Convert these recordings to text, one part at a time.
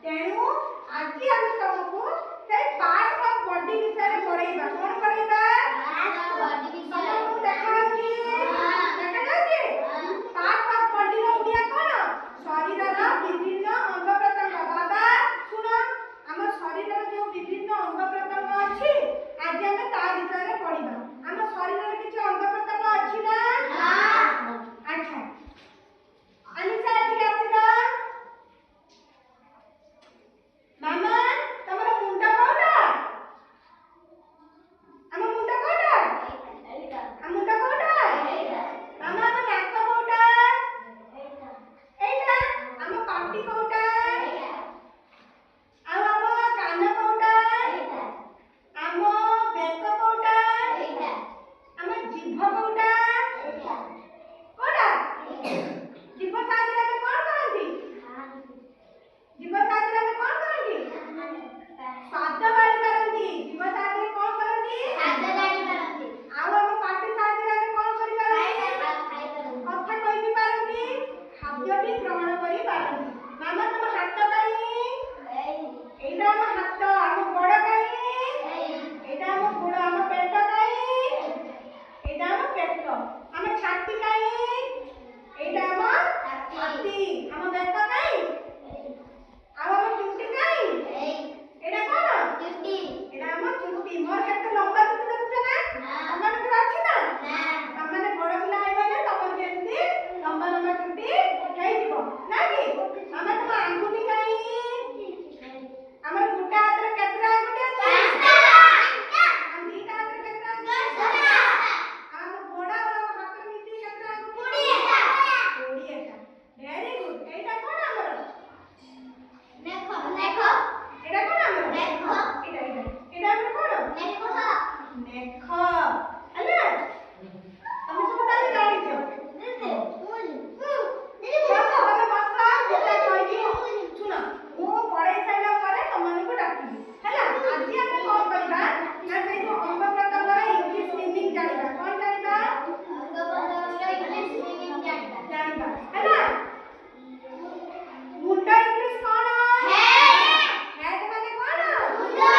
तेणु आज आम तुमको से पार्ट ऑफ बॉडी विषय में पढ़ेबा कोन पढ़ेबा बॉडी विषय में देखाउची देखाउची पार्ट ऑफ बॉडी रो उडिया कोन शरीर रो विभिन्न अंग प्रत्यंग बाबा सुनो हम शरीर रो जो विभिन्न अंग प्रत्यंग अछि आज हम ता विषय में पढ़िबा हम शरीर रो किछ अंग प्रत्यंग अछि ना हां अच्छा अनिशा ठीक आसीबा मामा तमरा मुंडा कोडा हम मुंडा कोडा एटा हम मुंडा कोडा एटा मामा हम नाक कोडा एटा एटा हम पाटी कोडा एटा आ हम कान कोडा एटा हम बेक कोडा एटा हम जिभ कोडा एटा कोडा जिभ साथी में कोन करंती जिभ साथी में कोन करंती स्वाद गाड़ी करंती जिभ साथी में कोन करंती स्वाद गाड़ी करंती आ हम पाटी साथी में कोन करि पारंती कथा कहि भी पारंती खाद्य भी ग्रहण करि पारंती मामा तुम हाथ काई एटा हम हाथ हम गोड़ काई एटा हम गोड़ हम पेट काई एटा हम पेट हम छाती काई एटा हम छाती हम बेक काई आ हम चुट्टी काई एटा कोन चुट्टी एटा हम चुट्टी मोर केते लंबा चुट्टी देखछ ना हमन के अछि ना हमने बड़ पिला आइबा ना तमन केंती लंबा लंबा चुट्टी हेइ दिबो ना कि हम तुम आंगुठी काई हमर गुटा हाथ रे केतरा आंगुठी अछि हम दीटा हाथ रे केतरा आंगुठी हम गोड़ा और हाथ रे मिसी केतरा आंगुठी 20 टा वेरी गुड एटा कोन हमर देखो देखो एटा कोन हमर देखो एटा एटा हमर कोन देखो देखो अले हम सब ताली गाड़ी छो दे बाबा बाबा बेटा कहबी सुनो मो पढ़ाई साइला परे तमन को डाकी हैला आज हम कोन करबा ना से जो अंग प्रत्यंग रे इंग्लिश मीनिंग जानिबा कोन जानिबा अंग प्रत्यंग रे इंग्लिश मीनिंग जानिबा हैला मुंडा इंग्लिश कोन हेड माने कोन मुंडा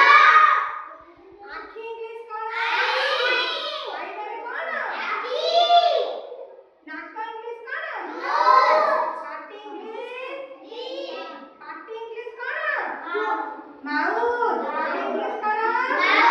आखी इंग्लिश कोन आई माने कोन आखी नाक इंग्लिश कोन पाटी इंग्लिश पाटी इंग्लिश कोन माउथ इंग्लिश कोन